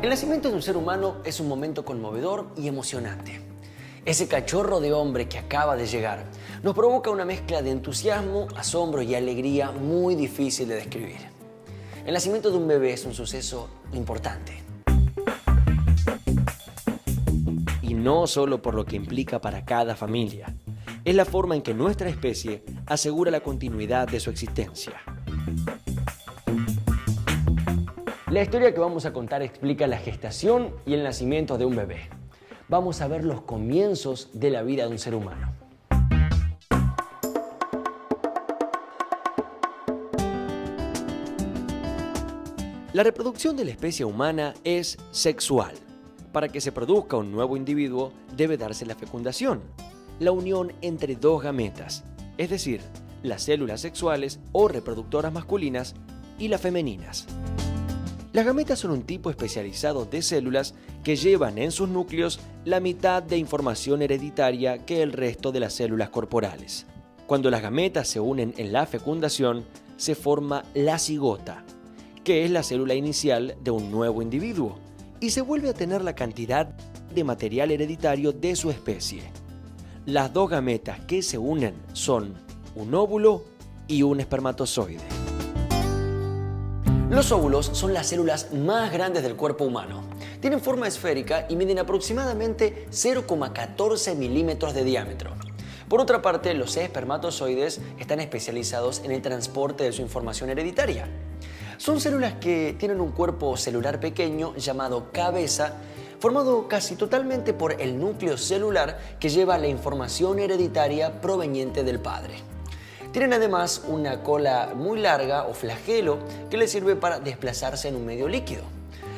El nacimiento de un ser humano es un momento conmovedor y emocionante. Ese cachorro de hombre que acaba de llegar nos provoca una mezcla de entusiasmo, asombro y alegría muy difícil de describir. El nacimiento de un bebé es un suceso importante. Y no solo por lo que implica para cada familia. Es la forma en que nuestra especie asegura la continuidad de su existencia. La historia que vamos a contar explica la gestación y el nacimiento de un bebé. Vamos a ver los comienzos de la vida de un ser humano. La reproducción de la especie humana es sexual. Para que se produzca un nuevo individuo debe darse la fecundación, la unión entre dos gametas, es decir, las células sexuales o reproductoras masculinas y las femeninas. Las gametas son un tipo especializado de células que llevan en sus núcleos la mitad de información hereditaria que el resto de las células corporales. Cuando las gametas se unen en la fecundación, se forma la cigota, que es la célula inicial de un nuevo individuo, y se vuelve a tener la cantidad de material hereditario de su especie. Las dos gametas que se unen son un óvulo y un espermatozoide. Los óvulos son las células más grandes del cuerpo humano. Tienen forma esférica y miden aproximadamente 0,14 milímetros de diámetro. Por otra parte, los espermatozoides están especializados en el transporte de su información hereditaria. Son células que tienen un cuerpo celular pequeño llamado cabeza, formado casi totalmente por el núcleo celular que lleva la información hereditaria proveniente del padre. Tienen además una cola muy larga o flagelo que les sirve para desplazarse en un medio líquido.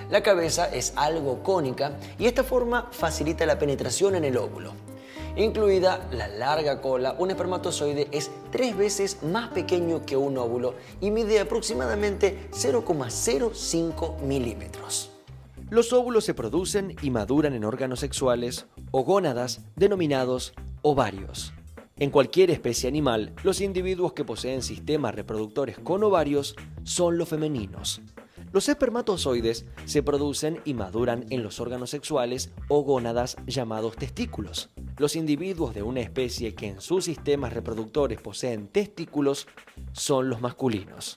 La cabeza es algo cónica y esta forma facilita la penetración en el óvulo. Incluida la larga cola, un espermatozoide es 3 veces más pequeño que un óvulo y mide aproximadamente 0,05 milímetros. Los óvulos se producen y maduran en órganos sexuales o gónadas denominados ovarios. En cualquier especie animal, los individuos que poseen sistemas reproductores con ovarios son los femeninos. Los espermatozoides se producen y maduran en los órganos sexuales o gónadas llamados testículos. Los individuos de una especie que en sus sistemas reproductores poseen testículos son los masculinos.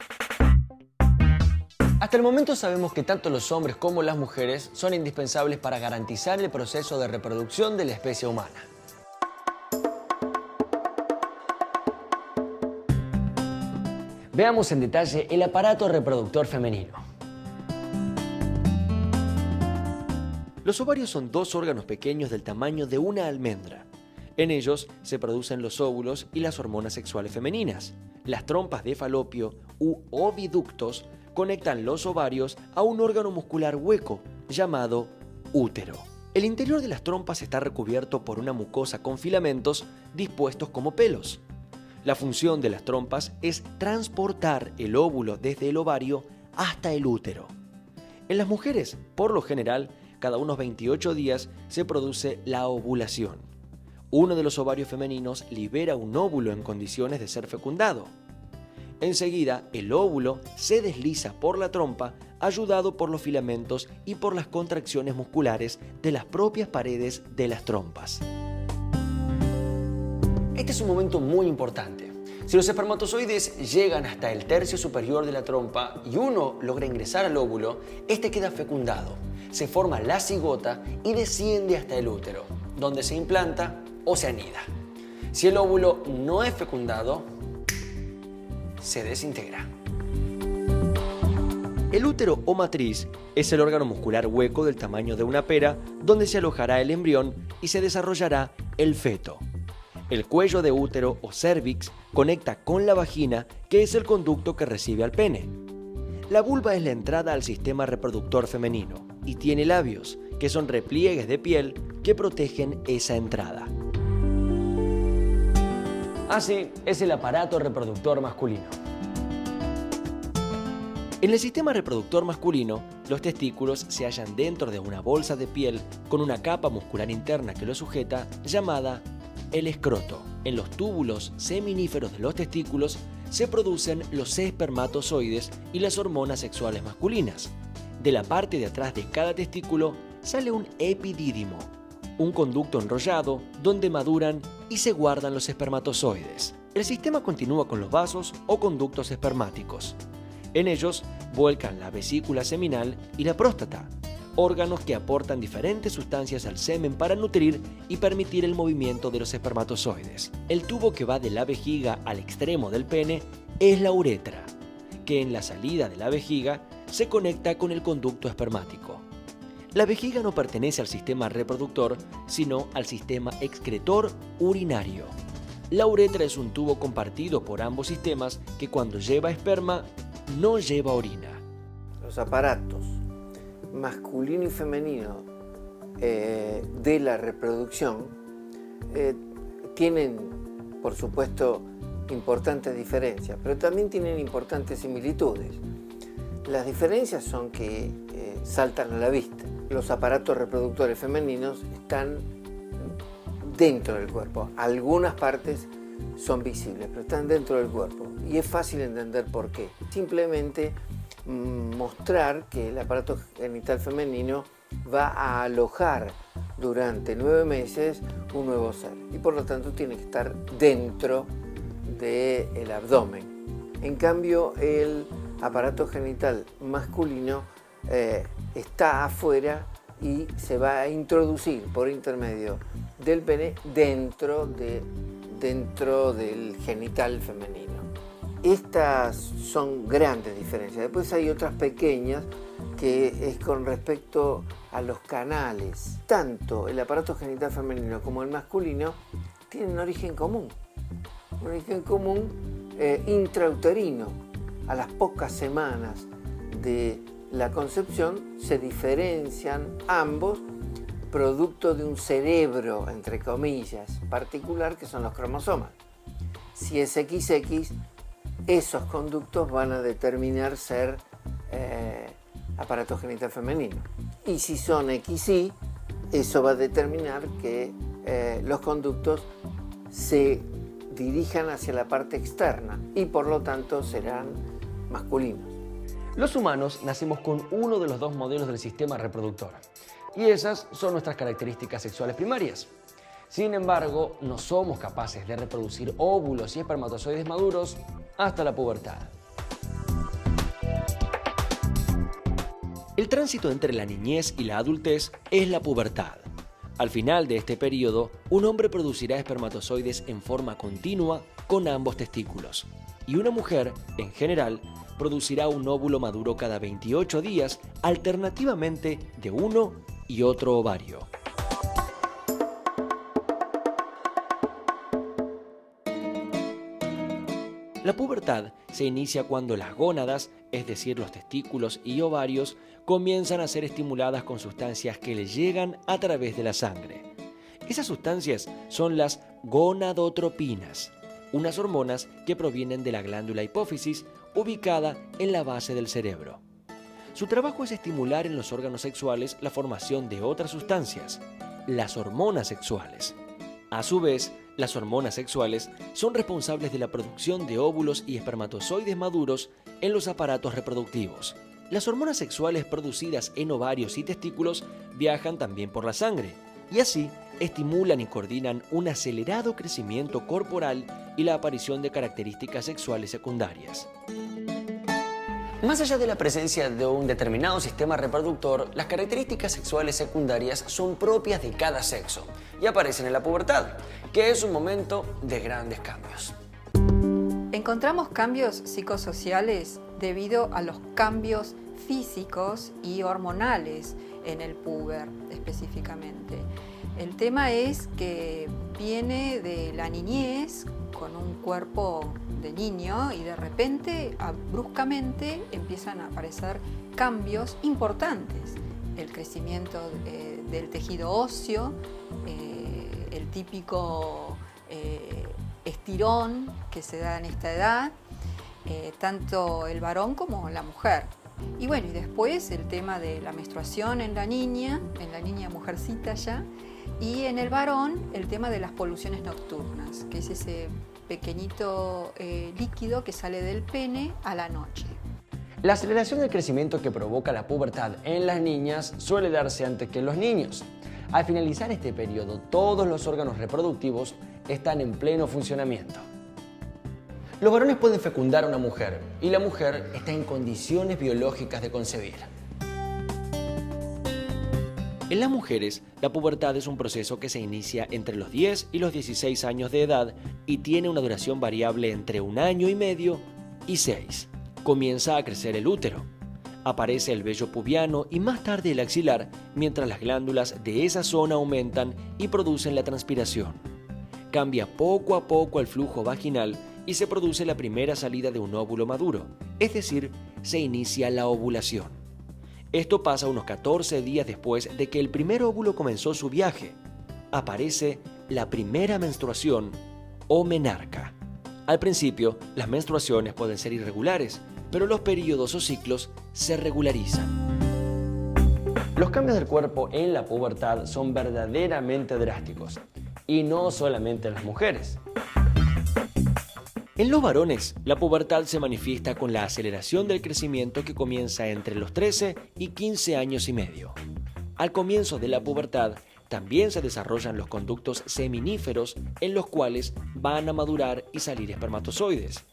Hasta el momento sabemos que tanto los hombres como las mujeres son indispensables para garantizar el proceso de reproducción de la especie humana. Veamos en detalle el aparato reproductor femenino. Los ovarios son 2 órganos pequeños del tamaño de una almendra. En ellos se producen los óvulos y las hormonas sexuales femeninas. Las trompas de falopio u oviductos conectan los ovarios a un órgano muscular hueco llamado útero. El interior de las trompas está recubierto por una mucosa con filamentos dispuestos como pelos. La función de las trompas es transportar el óvulo desde el ovario hasta el útero. En las mujeres, por lo general, cada unos 28 días se produce la ovulación. Uno de los ovarios femeninos libera un óvulo en condiciones de ser fecundado. Enseguida, el óvulo se desliza por la trompa, ayudado por los filamentos y por las contracciones musculares de las propias paredes de las trompas. Este es un momento muy importante. Si los espermatozoides llegan hasta el tercio superior de la trompa y uno logra ingresar al óvulo, este queda fecundado. Se forma la cigota y desciende hasta el útero, donde se implanta o se anida. Si el óvulo no es fecundado, se desintegra. El útero o matriz es el órgano muscular hueco del tamaño de una pera donde se alojará el embrión y se desarrollará el feto. El cuello de útero o cérvix conecta con la vagina, que es el conducto que recibe al pene. La vulva es la entrada al sistema reproductor femenino y tiene labios, que son repliegues de piel que protegen esa entrada. Así es el aparato reproductor masculino. En el sistema reproductor masculino, los testículos se hallan dentro de una bolsa de piel con una capa muscular interna que lo sujeta, llamada el escroto. En los túbulos seminíferos de los testículos se producen los espermatozoides y las hormonas sexuales masculinas. De la parte de atrás de cada testículo sale un epidídimo, un conducto enrollado donde maduran y se guardan los espermatozoides. El sistema continúa con los vasos o conductos espermáticos. En ellos vuelcan la vesícula seminal y la próstata, órganos que aportan diferentes sustancias al semen para nutrir y permitir el movimiento de los espermatozoides. El tubo que va de la vejiga al extremo del pene es la uretra, que en la salida de la vejiga se conecta con el conducto espermático. La vejiga no pertenece al sistema reproductor, sino al sistema excretor urinario. La uretra es un tubo compartido por ambos sistemas que cuando lleva esperma no lleva orina. Los aparatos masculino y femenino de la reproducción tienen, por supuesto, importantes diferencias, pero también tienen importantes similitudes. Las diferencias son que saltan a la vista. Los aparatos reproductores femeninos están dentro del cuerpo. Algunas partes son visibles, pero están dentro del cuerpo. Y es fácil entender por qué. Simplemente mostrar que el aparato genital femenino va a alojar durante 9 meses un nuevo ser. Y por lo tanto tiene que estar dentro del abdomen. En cambio, el aparato genital masculino está afuera y se va a introducir por intermedio del pene dentro del genital femenino. Estas son grandes diferencias. Después hay otras pequeñas que es con respecto a los canales. Tanto el aparato genital femenino como el masculino tienen un origen común intrauterino. A las pocas semanas de la concepción se diferencian ambos producto de un cerebro, entre comillas, particular, que son los cromosomas. Si es XX, esos conductos van a determinar ser aparato genital femenino. Y si son XY, eso va a determinar que los conductos se dirijan hacia la parte externa y por lo tanto serán masculinos. Los humanos nacemos con uno de los dos modelos del sistema reproductor, y esas son nuestras características sexuales primarias. Sin embargo, no somos capaces de reproducir óvulos y espermatozoides maduros hasta la pubertad. El tránsito entre la niñez y la adultez es la pubertad. Al final de este periodo, un hombre producirá espermatozoides en forma continua con ambos testículos, y una mujer, en general, producirá un óvulo maduro cada 28 días, alternativamente de uno y otro ovario. La pubertad se inicia cuando las gónadas, es decir, los testículos y ovarios, comienzan a ser estimuladas con sustancias que les llegan a través de la sangre. Esas sustancias son las gonadotropinas, unas hormonas que provienen de la glándula hipófisis, ubicada en la base del cerebro. Su trabajo es estimular en los órganos sexuales la formación de otras sustancias, las hormonas sexuales. A su vez, las hormonas sexuales son responsables de la producción de óvulos y espermatozoides maduros en los aparatos reproductivos. Las hormonas sexuales producidas en ovarios y testículos viajan también por la sangre y así estimulan y coordinan un acelerado crecimiento corporal y la aparición de características sexuales secundarias. Más allá de la presencia de un determinado sistema reproductor, las características sexuales secundarias son propias de cada sexo y aparecen en la pubertad, que es un momento de grandes cambios. Encontramos cambios psicosociales debido a los cambios físicos y hormonales en el puber específicamente. El tema es que viene de la niñez con un cuerpo de niño y de repente, bruscamente, empiezan a aparecer cambios importantes. El crecimiento del tejido óseo, el típico estirón que se da en esta edad, tanto el varón como la mujer. Y bueno, y después el tema de la menstruación en la niña mujercita ya, y en el varón el tema de las poluciones nocturnas, que es ese pequeñito líquido que sale del pene a la noche. La aceleración del crecimiento que provoca la pubertad en las niñas suele darse antes que en los niños. Al finalizar este periodo, todos los órganos reproductivos están en pleno funcionamiento. Los varones pueden fecundar a una mujer y la mujer está en condiciones biológicas de concebir. En las mujeres, la pubertad es un proceso que se inicia entre los 10 y los 16 años de edad y tiene una duración variable entre 1 año y medio y 6. Comienza a crecer el útero. Aparece el vello pubiano y más tarde el axilar, mientras las glándulas de esa zona aumentan y producen la transpiración. Cambia poco a poco el flujo vaginal y se produce la primera salida de un óvulo maduro, es decir, se inicia la ovulación. Esto pasa unos 14 días después de que el primer óvulo comenzó su viaje. Aparece la primera menstruación o menarca. Al principio, las menstruaciones pueden ser irregulares, pero los periodos o ciclos se regularizan. Los cambios del cuerpo en la pubertad son verdaderamente drásticos, y no solamente en las mujeres. En los varones, la pubertad se manifiesta con la aceleración del crecimiento que comienza entre los 13 y 15 años y medio. Al comienzo de la pubertad, también se desarrollan los conductos seminíferos en los cuales van a madurar y salir espermatozoides.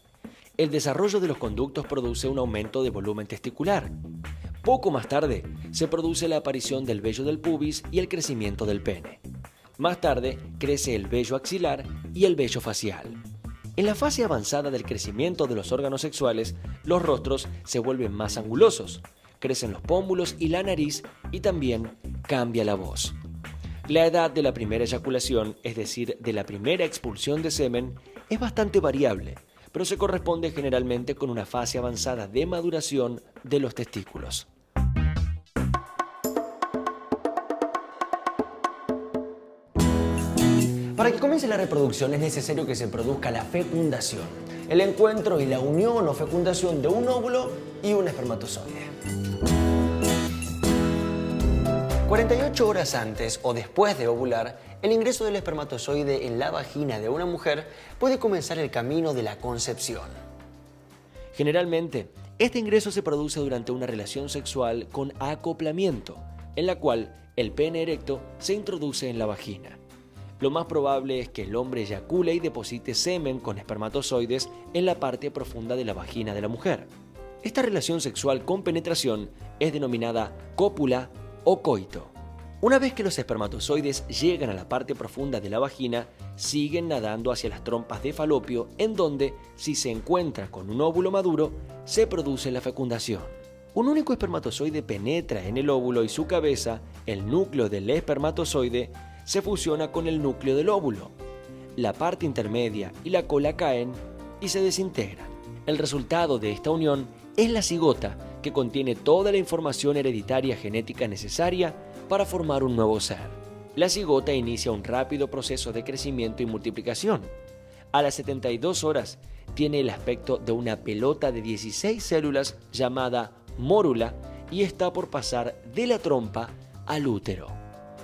El desarrollo de los conductos produce un aumento de volumen testicular. Poco más tarde, se produce la aparición del vello del pubis y el crecimiento del pene. Más tarde, crece el vello axilar y el vello facial. En la fase avanzada del crecimiento de los órganos sexuales, los rostros se vuelven más angulosos, crecen los pómulos y la nariz y también cambia la voz. La edad de la primera eyaculación, es decir, de la primera expulsión de semen, es bastante variable, pero se corresponde generalmente con una fase avanzada de maduración de los testículos. Para que comience la reproducción es necesario que se produzca la fecundación, el encuentro y la unión o fecundación de un óvulo y un espermatozoide. 48 horas antes o después de ovular, el ingreso del espermatozoide en la vagina de una mujer puede comenzar el camino de la concepción. Generalmente, este ingreso se produce durante una relación sexual con acoplamiento, en la cual el pene erecto se introduce en la vagina. Lo más probable es que el hombre eyacule y deposite semen con espermatozoides en la parte profunda de la vagina de la mujer. Esta relación sexual con penetración es denominada cópula o coito. Una vez que los espermatozoides llegan a la parte profunda de la vagina, siguen nadando hacia las trompas de falopio, en donde, si se encuentra con un óvulo maduro, se produce la fecundación. Un único espermatozoide penetra en el óvulo y su cabeza, el núcleo del espermatozoide, se fusiona con el núcleo del óvulo. La parte intermedia y la cola caen y se desintegran. El resultado de esta unión es la cigota, que contiene toda la información hereditaria genética necesaria para formar un nuevo ser. La cigota inicia un rápido proceso de crecimiento y multiplicación. A las 72 horas tiene el aspecto de una pelota de 16 células llamada mórula y está por pasar de la trompa al útero.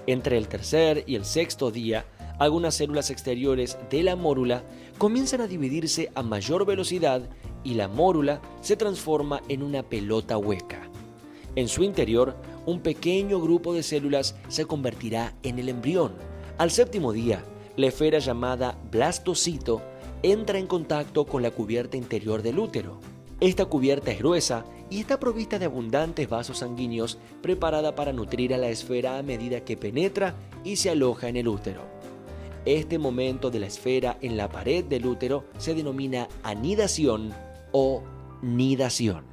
Entre el tercer y el sexto día, algunas células exteriores de la mórula comienzan a dividirse a mayor velocidad y la mórula se transforma en una pelota hueca. En su interior, un pequeño grupo de células se convertirá en el embrión. Al séptimo día, la esfera llamada blastocito entra en contacto con la cubierta interior del útero. Esta cubierta es gruesa y está provista de abundantes vasos sanguíneos, preparada para nutrir a la esfera a medida que penetra y se aloja en el útero. Este momento de la esfera en la pared del útero se denomina anidación o nidación.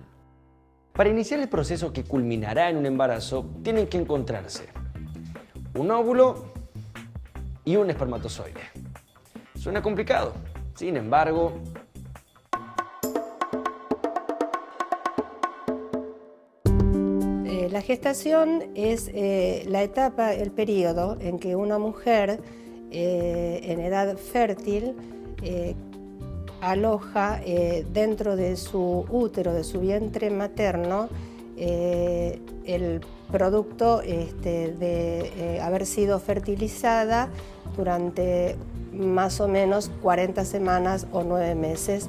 Para iniciar el proceso que culminará en un embarazo, tienen que encontrarse un óvulo y un espermatozoide. Suena complicado, sin embargo, la gestación es la etapa, el periodo en que una mujer en edad fértil aloja dentro de su útero, de su vientre materno, el producto de haber sido fertilizada durante más o menos 40 semanas o 9 meses,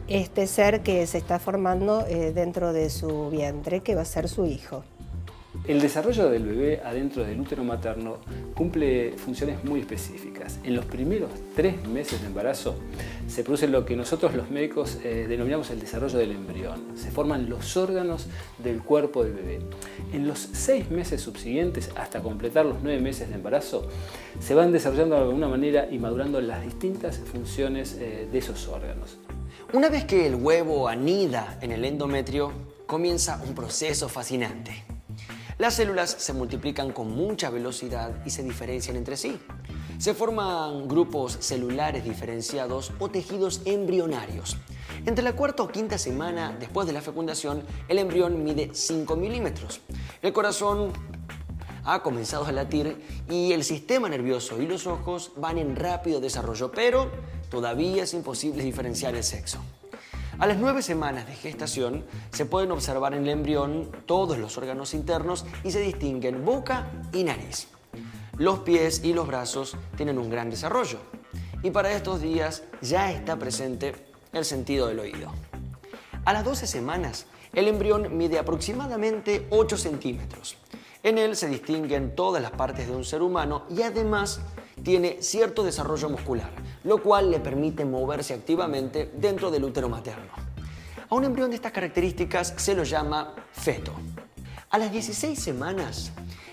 este ser que se está formando dentro de su vientre, que va a ser su hijo. El desarrollo del bebé adentro del útero materno cumple funciones muy específicas. En los primeros 3 meses de embarazo se produce lo que nosotros los médicos denominamos el desarrollo del embrión. Se forman los órganos del cuerpo del bebé. En los 6 meses subsiguientes, hasta completar los 9 meses de embarazo, se van desarrollando de alguna manera y madurando las distintas funciones de esos órganos. Una vez que el huevo anida en el endometrio, comienza un proceso fascinante. Las células se multiplican con mucha velocidad y se diferencian entre sí. Se forman grupos celulares diferenciados o tejidos embrionarios. Entre la cuarta o quinta semana después de la fecundación, el embrión mide 5 milímetros. El corazón ha comenzado a latir y el sistema nervioso y los ojos van en rápido desarrollo, pero todavía es imposible diferenciar el sexo. A las 9 semanas de gestación se pueden observar en el embrión todos los órganos internos y se distinguen boca y nariz. Los pies y los brazos tienen un gran desarrollo y para estos días ya está presente el sentido del oído. A las 12 semanas el embrión mide aproximadamente 8 centímetros. En él se distinguen todas las partes de un ser humano y además tiene cierto desarrollo muscular, lo cual le permite moverse activamente dentro del útero materno. A un embrión de estas características se lo llama feto. A las 16 semanas,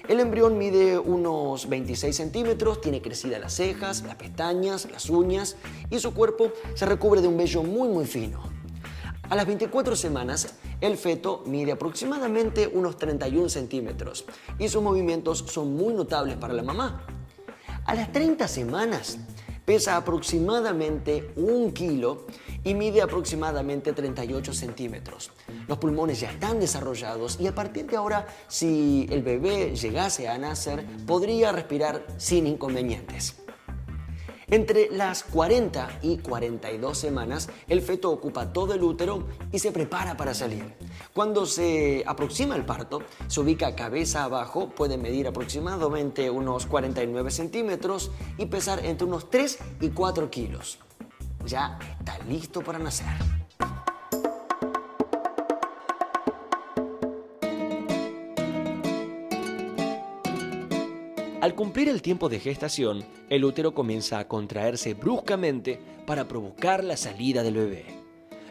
el embrión mide unos 26 centímetros, tiene crecidas las cejas, las pestañas, las uñas y su cuerpo se recubre de un vello muy fino. A las 24 semanas, el feto mide aproximadamente unos 31 centímetros y sus movimientos son muy notables para la mamá. A las 30 semanas, pesa aproximadamente 1 kilo y mide aproximadamente 38 centímetros. Los pulmones ya están desarrollados y a partir de ahora, si el bebé llegase a nacer, podría respirar sin inconvenientes. Entre las 40 y 42 semanas, el feto ocupa todo el útero y se prepara para salir. Cuando se aproxima el parto, se ubica cabeza abajo, puede medir aproximadamente unos 49 centímetros y pesar entre unos 3 y 4 kilos. Ya está listo para nacer. Al cumplir el tiempo de gestación, el útero comienza a contraerse bruscamente para provocar la salida del bebé.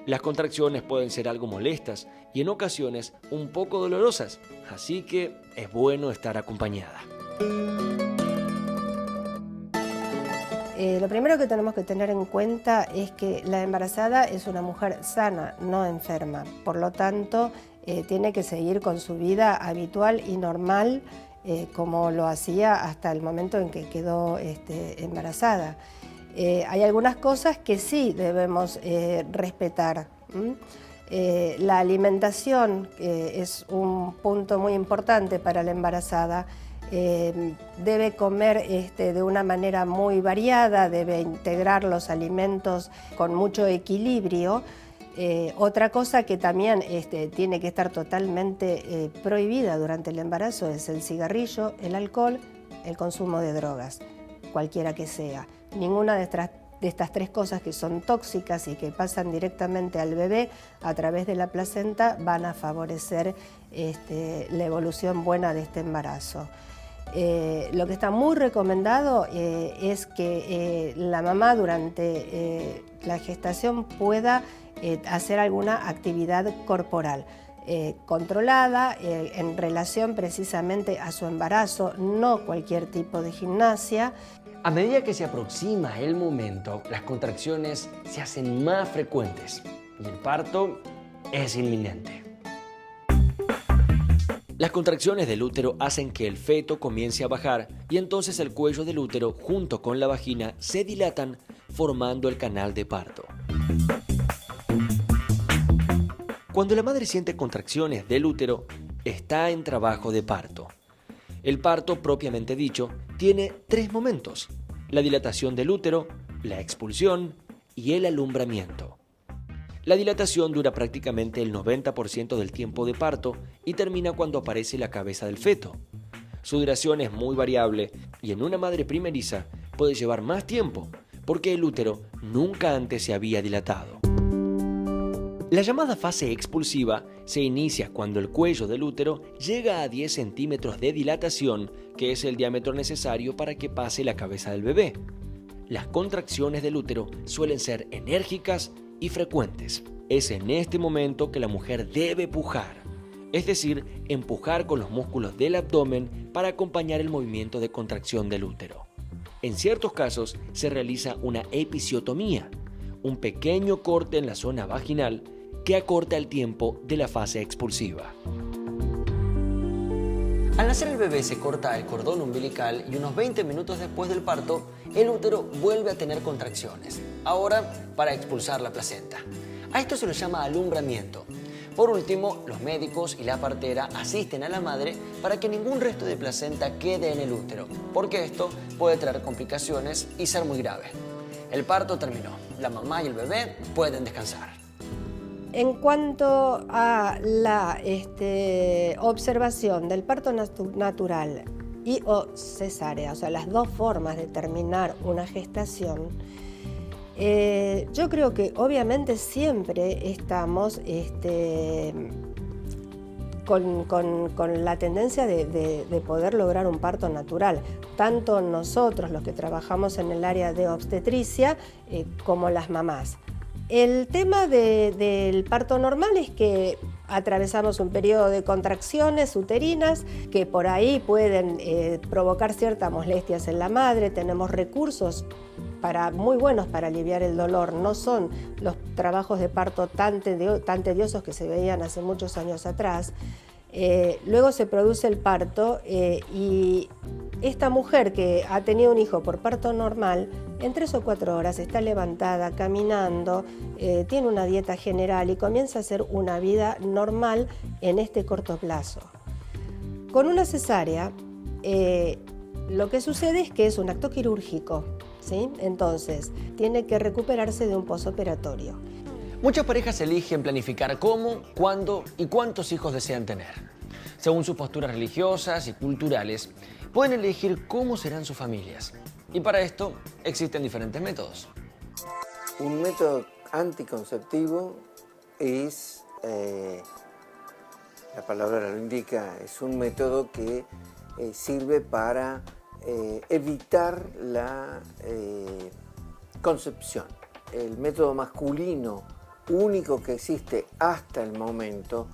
Las contracciones pueden ser algo molestas y en ocasiones un poco dolorosas, así que es bueno estar acompañada. Lo primero que tenemos que tener en cuenta es que la embarazada es una mujer sana, no enferma. Por lo tanto, tiene que seguir con su vida habitual y normal, como lo hacía hasta el momento en que quedó embarazada. Hay algunas cosas que sí debemos respetar. La alimentación es un punto muy importante para la embarazada. Debe comer de una manera muy variada, debe integrar los alimentos con mucho equilibrio. Otra cosa que también tiene que estar totalmente prohibida durante el embarazo es el cigarrillo, el alcohol, el consumo de drogas, cualquiera que sea. Ninguna de estas 3 cosas que son tóxicas y que pasan directamente al bebé a través de la placenta van a favorecer la evolución buena de este embarazo. Lo que está muy recomendado es que la mamá durante la gestación pueda hacer alguna actividad corporal controlada en relación precisamente a su embarazo, no cualquier tipo de gimnasia. A medida que se aproxima el momento, las contracciones se hacen más frecuentes y el parto es inminente. Las contracciones del útero hacen que el feto comience a bajar y entonces el cuello del útero junto con la vagina se dilatan formando el canal de parto. Cuando la madre siente contracciones del útero, está en trabajo de parto. El parto propiamente dicho tiene 3 momentos: la dilatación del útero, la expulsión y el alumbramiento. La dilatación dura prácticamente el 90% del tiempo de parto y termina cuando aparece la cabeza del feto. Su duración es muy variable y en una madre primeriza puede llevar más tiempo porque el útero nunca antes se había dilatado. La llamada fase expulsiva se inicia cuando el cuello del útero llega a 10 centímetros de dilatación, que es el diámetro necesario para que pase la cabeza del bebé. Las contracciones del útero suelen ser enérgicas y frecuentes. Es en este momento que la mujer debe pujar, es decir, empujar con los músculos del abdomen para acompañar el movimiento de contracción del útero. En ciertos casos se realiza una episiotomía, un pequeño corte en la zona vaginal que acorta el tiempo de la fase expulsiva. Al nacer el bebé se corta el cordón umbilical y unos 20 minutos después del parto, el útero vuelve a tener contracciones, ahora para expulsar la placenta. A esto se lo llama alumbramiento. Por último, los médicos y la partera asisten a la madre para que ningún resto de placenta quede en el útero, porque esto puede traer complicaciones y ser muy grave. El parto terminó. La mamá y el bebé pueden descansar. En cuanto a la observación del parto natural y o cesárea, o sea, las dos formas de terminar una gestación, yo creo que obviamente siempre estamos con la tendencia de poder lograr un parto natural, tanto nosotros los que trabajamos en el área de obstetricia como las mamás. El tema del parto normal es que atravesamos un periodo de contracciones uterinas que por ahí pueden provocar ciertas molestias en la madre. Tenemos recursos muy buenos para aliviar el dolor. No son los trabajos de parto tan tediosos que se veían hace muchos años atrás. Luego se produce el parto y esta mujer que ha tenido un hijo por parto normal, en 3 o 4 horas está levantada, caminando, tiene una dieta general y comienza a hacer una vida normal en este corto plazo. Con una cesárea, lo que sucede es que es un acto quirúrgico, ¿sí? Entonces, tiene que recuperarse de un posoperatorio. Muchas parejas eligen planificar cómo, cuándo y cuántos hijos desean tener. Según sus posturas religiosas y culturales, pueden elegir cómo serán sus familias. Y para esto existen diferentes métodos. Un método anticonceptivo es, la palabra lo indica, es un método que sirve para evitar la concepción. El método masculino único que existe hasta el momento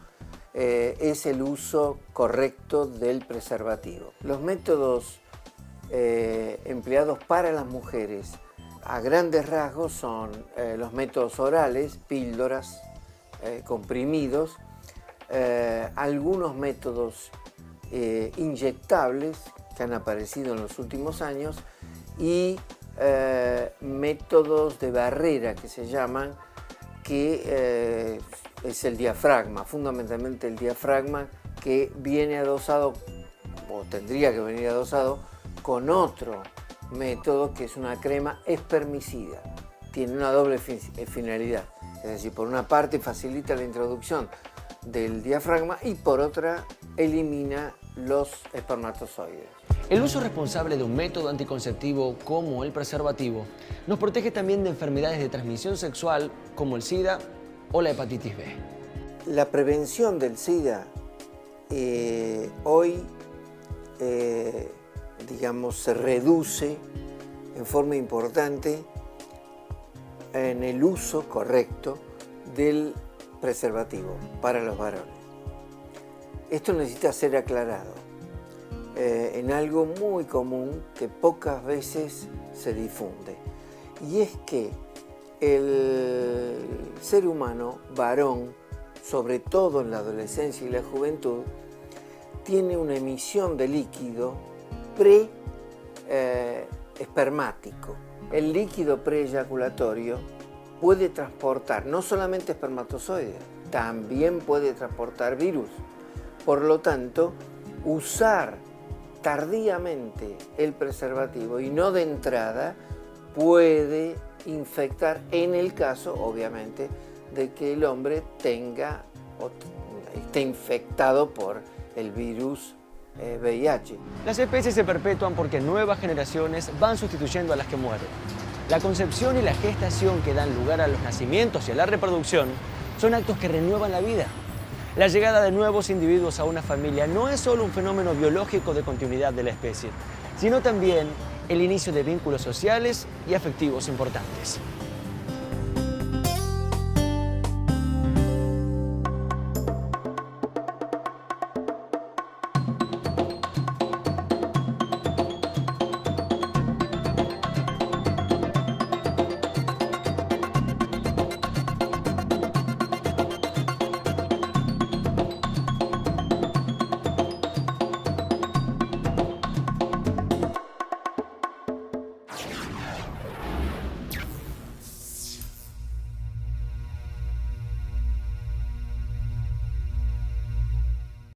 es el uso correcto del preservativo. Los métodos empleados para las mujeres a grandes rasgos son los métodos orales, píldoras, comprimidos, algunos métodos inyectables que han aparecido en los últimos años y métodos de barrera que se llaman, que es el diafragma, fundamentalmente el diafragma, que viene adosado o tendría que venir adosado con otro método que es una crema espermicida. Tiene una doble finalidad, es decir, por una parte facilita la introducción del diafragma y por otra elimina los espermatozoides. El uso responsable de un método anticonceptivo como el preservativo nos protege también de enfermedades de transmisión sexual como el SIDA o la hepatitis B. La prevención del SIDA hoy digamos, se reduce en forma importante en el uso correcto del preservativo para los varones. Esto necesita ser aclarado en algo muy común que pocas veces se difunde, y es que el ser humano varón, sobre todo en la adolescencia y la juventud, tiene una emisión de líquido espermático. El líquido preeyaculatorio puede transportar no solamente espermatozoides, también puede transportar virus. Por lo tanto, usar tardíamente el preservativo y no de entrada puede infectar, en el caso, obviamente, de que el hombre tenga o esté infectado por el virus VIH. Las especies se perpetúan porque nuevas generaciones van sustituyendo a las que mueren. La concepción y la gestación que dan lugar a los nacimientos y a la reproducción son actos que renuevan la vida. La llegada de nuevos individuos a una familia no es solo un fenómeno biológico de continuidad de la especie, sino también el inicio de vínculos sociales y afectivos importantes.